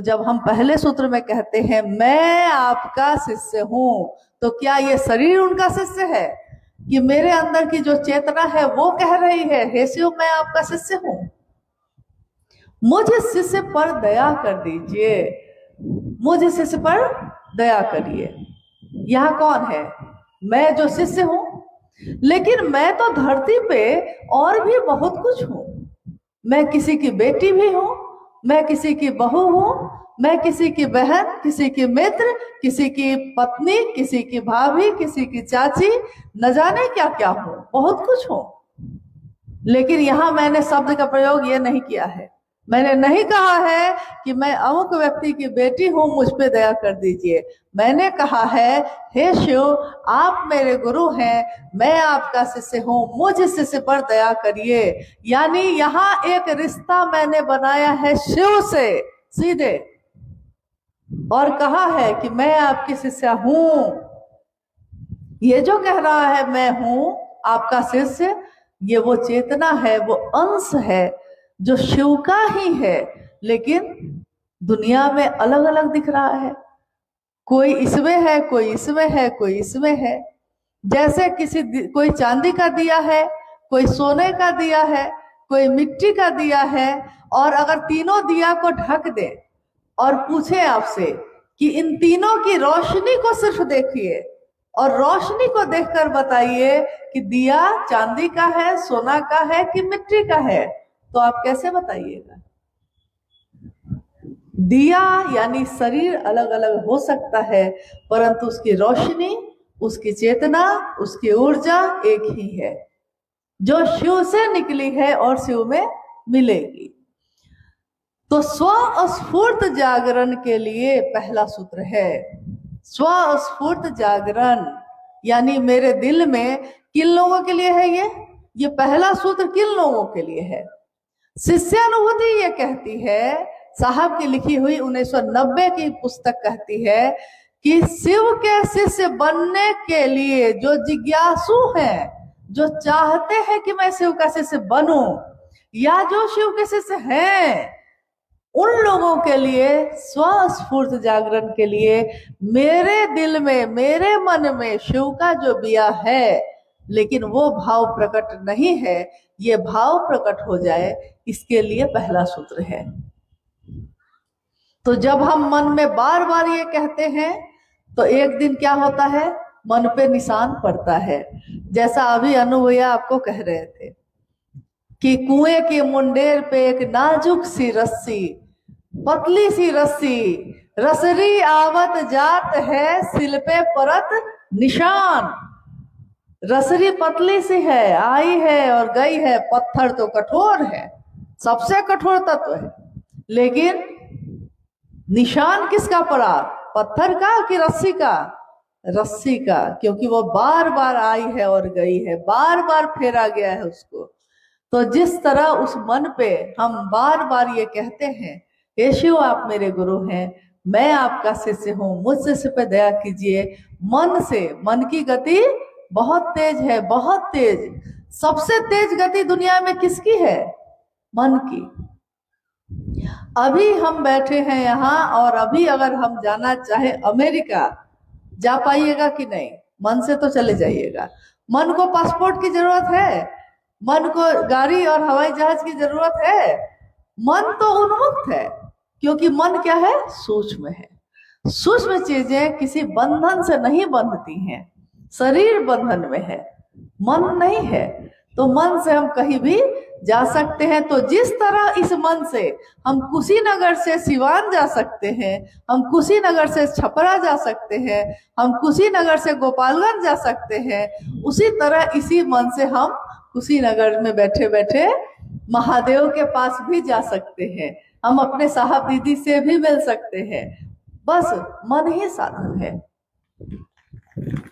जब हम पहले सूत्र में कहते हैं मैं आपका शिष्य हूं, तो क्या ये शरीर उनका शिष्य है कि मेरे अंदर की जो चेतना है वो कह रही है हे शिव मैं आपका शिष्य हूं? मुझ शिष्य पर दया कर दीजिए, मुझ शिष्य पर दया करिए। यह कौन है? मैं जो शिष्य हूं। लेकिन मैं तो धरती पे और भी बहुत कुछ हूं। मैं किसी की बेटी भी हूं, मैं किसी की बहू हूं, मैं किसी की बहन, किसी की मित्र, किसी की पत्नी, किसी की भाभी, किसी की चाची, न जाने क्या क्या हूं, बहुत कुछ हूं। लेकिन यहां मैंने शब्द का प्रयोग ये नहीं किया है। मैंने नहीं कहा है कि मैं अमुक व्यक्ति की बेटी हूं, मुझ पे दया कर दीजिए। मैंने कहा है हे शिव आप मेरे गुरु हैं, मैं आपका शिष्य हूं, मुझ शिष्य पर दया करिए। यानी यहाँ एक रिश्ता मैंने बनाया है शिव से सीधे, और कहा है कि मैं आपकी शिष्या हूं। ये जो कह रहा है मैं हूं आपका शिष्य, ये वो चेतना है, वो अंश है जो शिव का ही है, लेकिन दुनिया में अलग अलग दिख रहा है। कोई इसमें है, कोई इसमें है, कोई इसमें है। जैसे कोई चांदी का दिया है, कोई सोने का दिया है, कोई मिट्टी का दिया है, और अगर तीनों दिया को ढक दे और पूछे आपसे कि इन तीनों की रोशनी को सिर्फ देखिए और रोशनी को देखकर बताइए कि दिया चांदी का है, सोना का है कि मिट्टी का है, तो आप कैसे बताइएगा? दिया यानी शरीर अलग अलग हो सकता है, परंतु उसकी रोशनी, उसकी चेतना, उसकी ऊर्जा एक ही है, जो शिव से निकली है और शिव में मिलेगी। तो स्वस्फूर्त जागरण के लिए पहला सूत्र है स्वस्फूर्त जागरण, यानी मेरे दिल में किन लोगों के लिए है ये पहला सूत्र किन लोगों के लिए है? शिष्यानुभूति ये कहती है, साहब की लिखी हुई 1990 की पुस्तक कहती है कि शिव के शिष्य बनने के लिए जो जिज्ञासु हैं, जो चाहते हैं कि मैं शिव का शिष्य बनूं, या जो शिव के शिष्य हैं, उन लोगों के लिए स्वस्फूर्त जागरण के लिए मेरे दिल में, मेरे मन में शिव का जो बिया है, लेकिन वो भाव प्रकट नहीं है, ये भाव प्रकट हो जाए, इसके लिए पहला सूत्र है। तो जब हम मन में बार बार ये कहते हैं तो एक दिन क्या होता है, मन पे निशान पड़ता है। जैसा अभी अनु भैया आपको कह रहे थे कि कुएं के मुंडेर पे एक नाजुक सी रस्सी, पतली सी रस्सी, रसरी आवत जात है, सिल पे परत निशान। रसरी पतली सी है, आई है और गई है, पत्थर तो कठोर है, सबसे कठोर तत्व है, लेकिन निशान किसका पड़ा? पत्थर का कि रस्सी का? रस्सी का, क्योंकि वो बार बार आई है और गई है, बार बार फेरा गया है उसको। तो जिस तरह उस मन पे हम बार बार ये कहते हैं हे शिव आप मेरे गुरु हैं, मैं आपका शिष्य हूं, मुझ शिष्य पे दया कीजिए, मन से, मन की गति बहुत तेज है, बहुत तेज। सबसे तेज गति दुनिया में किसकी है? मन की। अभी हम बैठे हैं यहाँ, और अभी अगर हम जाना चाहे अमेरिका, जा पाइएगा कि नहीं? मन से तो चले जाइएगा। मन को पासपोर्ट की जरूरत है? मन को गाड़ी और हवाई जहाज की जरूरत है? मन तो उन्मुक्त है, क्योंकि मन क्या है? सूक्ष्म है। सूक्ष्म चीजें किसी बंधन से नहीं बंधती हैं, शरीर बंधन में है, मन नहीं है। तो मन से हम कहीं भी जा सकते हैं। तो जिस तरह इस मन से हम कुशीनगर से सिवान जा सकते हैं, हम कुशीनगर से छपरा जा सकते हैं, हम कुशीनगर से गोपालगंज जा सकते हैं, उसी तरह इसी मन से हम कुशीनगर में बैठे बैठे महादेव के पास भी जा सकते हैं, हम अपने साहब दीदी से भी मिल सकते हैं। बस मन ही साधन है,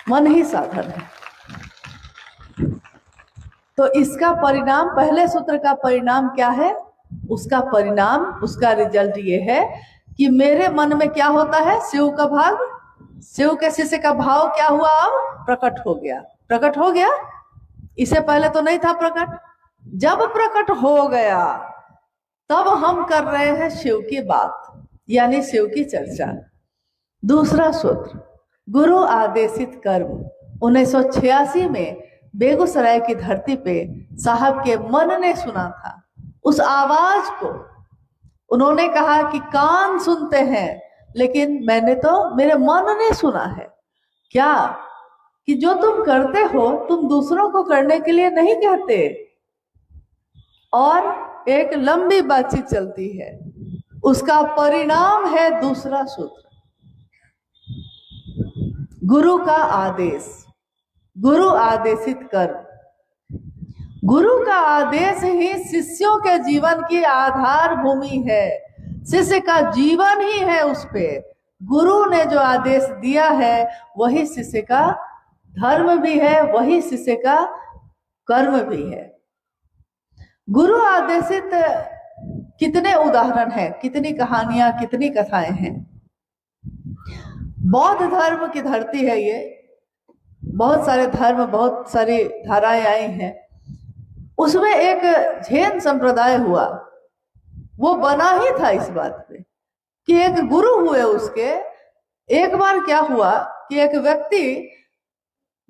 मन ही साधन है। तो इसका परिणाम, पहले सूत्र का परिणाम क्या है? उसका परिणाम, उसका रिजल्ट ये है कि मेरे मन में क्या होता है? शिव का भाव, शिव के शिष्य का भाव क्या हुआ? अब प्रकट हो गया। प्रकट हो गया, इससे पहले तो नहीं था प्रकट। जब प्रकट हो गया तब हम कर रहे हैं शिव की बात। यानी शिव की चर्चा। दूसरा सूत्र, गुरु आदेशित कर्म। 1986 में बेगूसराय की धरती पे साहब के मन ने सुना था उस आवाज को। उन्होंने कहा कि कान सुनते हैं, लेकिन मैंने तो मेरे मन ने सुना है। क्या? कि जो तुम करते हो तुम दूसरों को करने के लिए नहीं कहते। और एक लंबी बातचीत चलती है, उसका परिणाम है दूसरा सूत्र, गुरु का आदेश। गुरु आदेशित कर्म। गुरु का आदेश ही शिष्यों के जीवन की आधार भूमि है। शिष्य का जीवन ही है उस पे। गुरु ने जो आदेश दिया है वही शिष्य का धर्म भी है, वही शिष्य का कर्म भी है। गुरु आदेशित कितने उदाहरण हैं, कितनी कहानियां, कितनी कथाएं हैं। बौद्ध धर्म की धरती है ये। बहुत सारे धर्म, बहुत सारी धाराएं आई हैं। उसमें एक जैन संप्रदाय हुआ, वो बना ही था इस बात पे कि एक गुरु हुए उसके। एक बार क्या हुआ कि एक व्यक्ति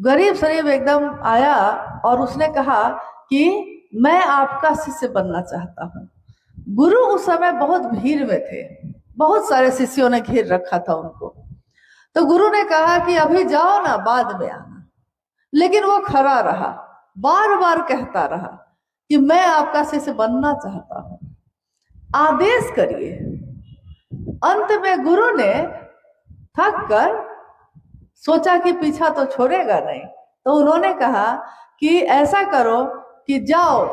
गरीब शरीफ एकदम आया और उसने कहा कि मैं आपका शिष्य बनना चाहता हूँ। गुरु उस समय बहुत भीड़ में थे, बहुत सारे शिष्यों ने घेर रखा था उनको। तो गुरु ने कहा कि अभी जाओ ना, बाद में आना। लेकिन वो खड़ा रहा, बार बार कहता रहा कि मैं आपका शिष्य बनना चाहता हूं, आदेश करिए। अंत में गुरु ने थक कर सोचा कि पीछा तो छोड़ेगा नहीं, तो उन्होंने कहा कि ऐसा करो कि जाओ,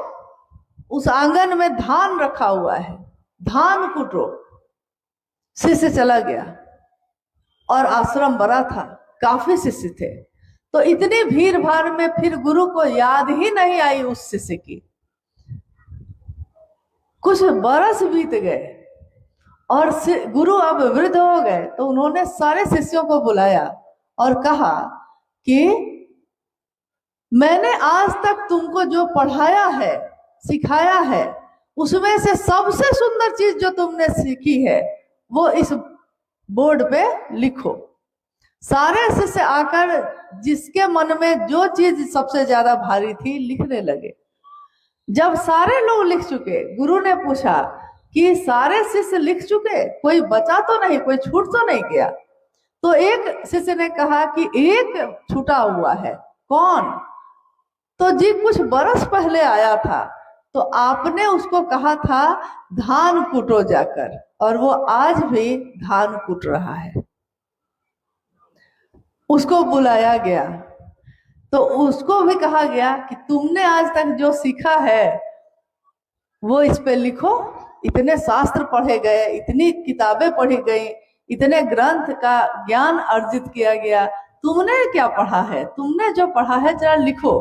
उस आंगन में धान रखा हुआ है, धान कुटो। शिष्य चला गया और आश्रम बड़ा था, काफी शिष्य थे। तो इतनी भीड़ भाड़ में फिर गुरु को याद ही नहीं आई उस शिष्य की। कुछ बरस बीत गए और गुरु अब वृद्ध हो गए, तो उन्होंने सारे शिष्यों को बुलाया और कहा कि मैंने आज तक तुमको जो पढ़ाया है, सिखाया है, उसमें से सबसे सुंदर चीज जो तुमने सीखी है वो इस बोर्ड पे लिखो। सारे शिष्य आकर जिसके मन में जो चीज सबसे ज्यादा भारी थी लिखने लगे। जब सारे लोग लिख चुके, गुरु ने पूछा कि सारे शिष्य लिख चुके, कोई बचा तो नहीं, कोई छूट तो नहीं गया? तो एक शिष्य ने कहा कि एक छूटा हुआ है। कौन? तो जी कुछ बरस पहले आया था, तो आपने उसको कहा था धान कूटो जाकर, और वो आज भी धान कूट रहा है। उसको बुलाया गया तो उसको भी कहा गया कि तुमने आज तक जो सीखा है वो इस पे लिखो। इतने शास्त्र पढ़े गए, इतनी किताबें पढ़ी गई, इतने ग्रंथ का ज्ञान अर्जित किया गया, तुमने क्या पढ़ा है? तुमने जो पढ़ा है जरा लिखो।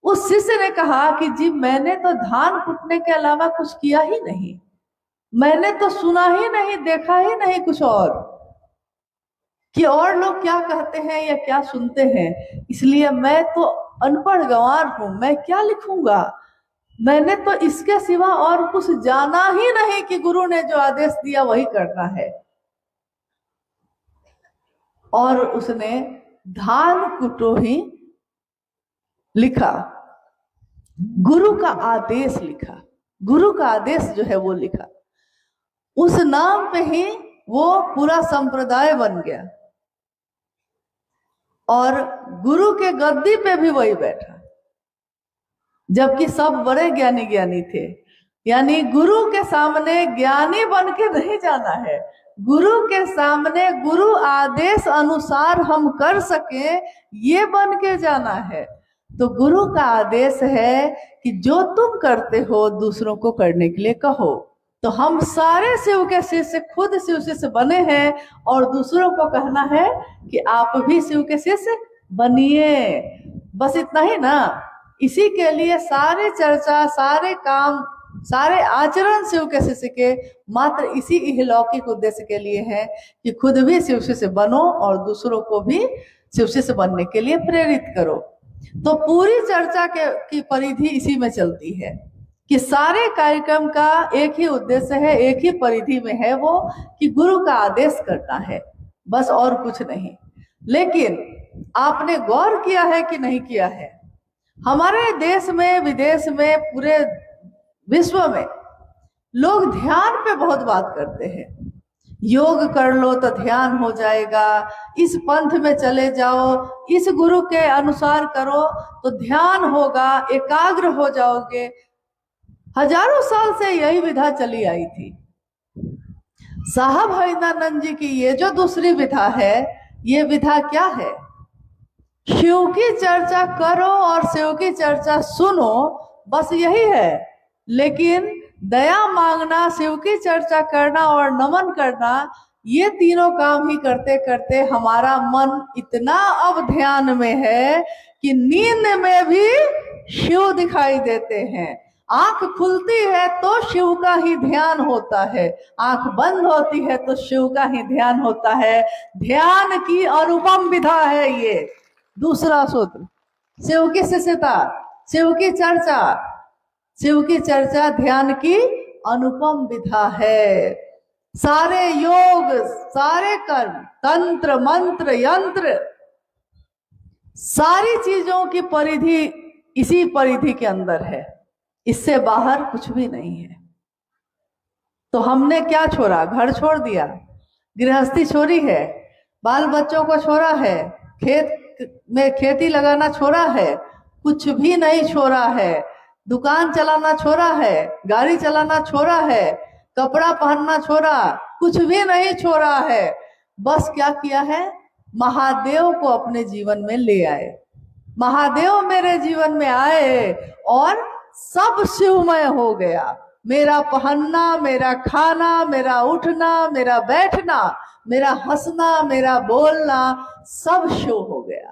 उस शिष्य ने कहा कि जी मैंने तो धान कुटने के अलावा कुछ किया ही नहीं, मैंने तो सुना ही नहीं, देखा ही नहीं कुछ और, कि और लोग क्या कहते हैं या क्या सुनते हैं। इसलिए मैं तो अनपढ़ गंवार हूं, मैं क्या लिखूंगा? मैंने तो इसके सिवा और कुछ जाना ही नहीं कि गुरु ने जो आदेश दिया वही करना है। और उसने धान कुटो ही लिखा, गुरु का आदेश लिखा, गुरु का आदेश जो है वो लिखा। उस नाम पे ही वो पूरा संप्रदाय बन गया और गुरु के गद्दी पे भी वही बैठा, जबकि सब बड़े ज्ञानी ज्ञानी थे। यानी गुरु के सामने ज्ञानी बन के नहीं जाना है, गुरु के सामने गुरु आदेश अनुसार हम कर सके ये बन के जाना है। तो गुरु का आदेश है कि जो तुम करते हो दूसरों को करने के लिए कहो। तो हम सारे शिव के शिष्य खुद शिव शिष्य बने हैं और दूसरों को कहना है कि आप भी शिव के शिष्य बनिए। बस इतना ही ना। इसी के लिए सारे चर्चा, सारे काम, सारे आचरण शिव के शिष्य के मात्र इसी इहलौकिक उद्देश्य के लिए है कि खुद भी शिव शिष्य बनो और दूसरों को भी शिव शिष्य बनने के लिए प्रेरित करो। तो पूरी चर्चा की परिधि इसी में चलती है कि सारे कार्यक्रम का एक ही उद्देश्य है, एक ही परिधि में है वो, कि गुरु का आदेश करना है, बस और कुछ नहीं। लेकिन आपने गौर किया है कि नहीं किया है, हमारे देश में, विदेश में, पूरे विश्व में लोग ध्यान पे बहुत बात करते हैं। योग कर लो तो ध्यान हो जाएगा, इस पंथ में चले जाओ, इस गुरु के अनुसार करो तो ध्यान होगा, एकाग्र हो जाओगे। हजारों साल से यही विधा चली आई थी। साहब हरिदानंद जी की ये जो दूसरी विधा है, ये विधा क्या है? शिव की चर्चा करो और शिव की चर्चा सुनो, बस यही है। लेकिन दया मांगना, शिव की चर्चा करना और नमन करना, ये तीनों काम ही करते करते हमारा मन इतना अब ध्यान में है कि नींद में भी शिव दिखाई देते हैं। आंख खुलती है तो शिव का ही ध्यान होता है, आंख बंद होती है तो शिव का ही ध्यान होता है। ध्यान की अनुपम विधा है ये दूसरा सूत्र। शिव की शिष्यता, शिव की चर्चा, शिव की चर्चा ध्यान की अनुपम विधा है। सारे योग, सारे कर्म, तंत्र, मंत्र, यंत्र, सारी चीजों की परिधि इसी परिधि के अंदर है, इससे बाहर कुछ भी नहीं है। तो हमने क्या छोड़ा? घर छोड़ दिया, गृहस्थी छोड़ी है, बाल बच्चों को छोड़ा है, खेत में खेती लगाना छोड़ा है, कुछ भी नहीं छोड़ा है। दुकान चलाना छोड़ा है, गाड़ी चलाना छोड़ा है, कपड़ा पहनना छोड़ा, कुछ भी नहीं छोड़ा है। बस क्या किया है? महादेव को अपने जीवन में ले आए। महादेव मेरे जीवन में आए और सब शिवमय हो गया। मेरा पहनना, मेरा खाना, मेरा उठना, मेरा बैठना, मेरा हंसना, मेरा बोलना, सब शिव हो गया।